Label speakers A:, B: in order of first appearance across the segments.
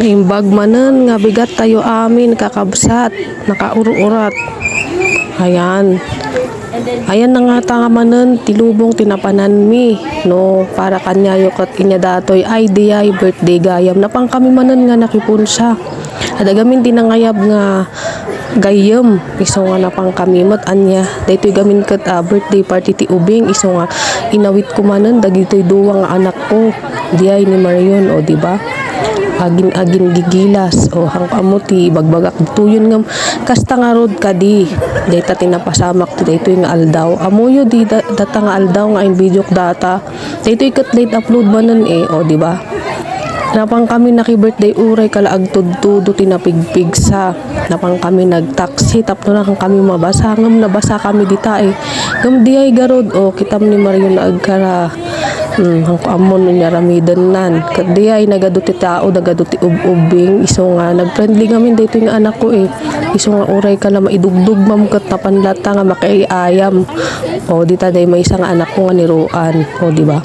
A: Imbag manen nga bigat tayo amin kakabsat, nakauro-urat. Ayan. Ayan na nga tanga manen tilubong tinapanan mi no para kanya yukot inya datoy ay diyay birthday gayam napang kami manen nga nakipunsa. Adagamin tinangayab nga gayam iso nga napang kami mat anya daytoy gamin ket birthday party ti ubing iso nga inawit ko manen dagitoy duwa nga anak ko diyay ni Marion o di ba? Agin gigilas o hang amuti bagbagak tuyon ngam kasta nga rod kadi dayta tinapasamak ti daytoy nga aldaw amuyo di data nga aldaw nga in video data daytoy ket late upload manen o di ba napang kami naki-birthday uray kalaag tudtudo tinapigpig sa napang kami nagtaksi tapno na kami mabasa ngam nabasa kami dita ngam di ay garod o kitam ni Marion na agkara hang amon niya ramidan nan kadi ay nagaduti tao nagaduti ubing iso nga nagfriendly kami dito nga anak ko iso nga uray ka na maidugdug mam ket napanlata nga makaiayam o dita day may isa nga anak ko nga niruan o di ba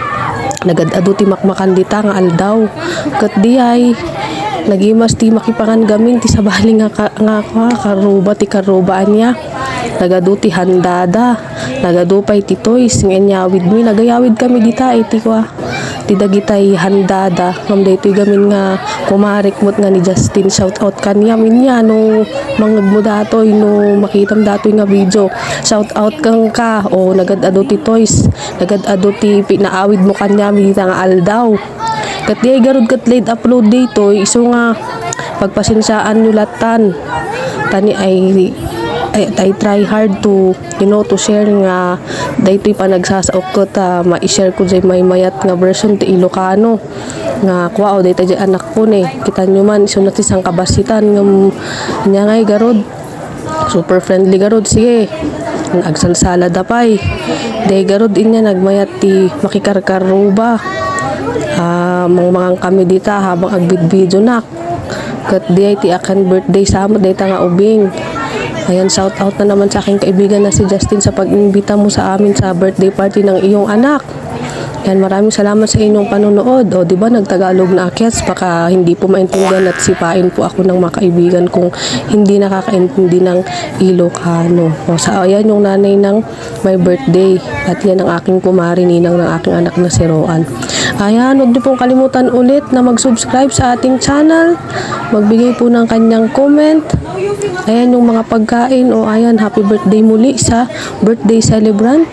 A: nagadaduti makmakan dita nga aldaw ket di ay nagimas ti makipangan gamin ti sabali nga karuba ti karubaan niya nagaduti handada nagadupay ti toys nganyawid mi nagayawid kami dita ti kwa ti dagitay handada ngam daytoy gamin nga kumarik mot nga ni Justin shout out kanya minya no mangag mo datoy no makitam datoy nga video shout out kang ka o nagadado ti toys nagadado ti pinaawid mo kanya mi dita nga aldaw ket di ay garud ket late upload dito iso nga pagpasensyaan nyo latan tani I try hard to to share nga daytoy pa nagsasaok ko ta ma-share ko jay may mayat nga version ti Ilocano nga kuha o dayta jay anak ko ni kita nyo man iso na ti sang kabasitan ngam nya ngay garod super friendly garod sige agsalsala dapay day garod inya nagmayat ti makikarkaruba mangang kami dita habang agbid-video nak ket di ay ti akan birthday samo dayta nga ubing. Ayan, shout out na naman sa aking kaibigan na si Justin sa pag-imbita mo sa amin sa birthday party ng iyong anak. Yan, maraming salamat sa inyong panonood. O, di ba nagtagalog na akyats, baka hindi po maintindihan at sipain po ako ng mga kaibigan kung hindi nakakaintindi ng Ilocano. O, sa ayan yung nanay ng my birthday. At yan ang aking kumari, ninang ng aking anak na si Roan. Ayan, huwag niyo pong kalimutan ulit na mag-subscribe sa ating channel. Magbigay po ng kanyang comment. Ayan yung mga pagkain. O, ayan, happy birthday muli sa birthday celebrant.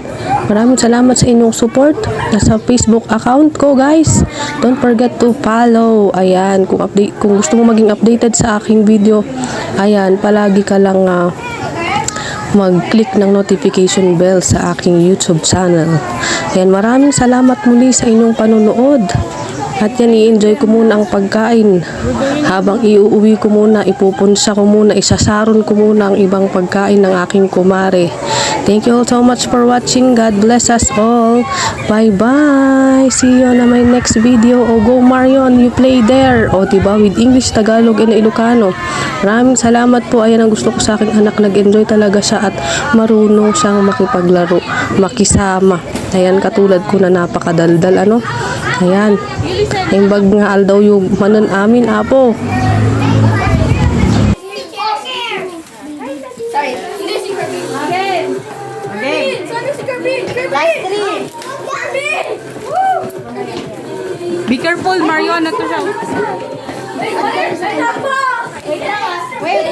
A: Maraming salamat sa inyong support sa Facebook account ko, guys. Don't forget to follow. Ayan, kung gusto mo maging updated sa aking video, ayan, palagi ka lang mag-click ng notification bell sa aking YouTube channel. Ayan, maraming salamat muli sa inyong panonood. At yan, i-enjoy ko muna ang pagkain. Habang iuuwi ko muna, ipupunsa ko muna, isasaron ko muna ang ibang pagkain ng aking kumare. Thank you all so much for watching. God bless us all. Bye-bye. See you on my next video. O, go Marion, you play there. O, diba? With English, Tagalog, and Ilocano. Maraming salamat po. Ayan ang gusto ko sa aking anak. Nag-enjoy talaga siya at marunong siyang makipaglaro, makisama. Ayan, katulad ko na napakadaldal. Ano? Ayan. Imbag nga aldaw yung manan amin, apo.
B: Be careful, Marion. Nato siya.
C: Wait.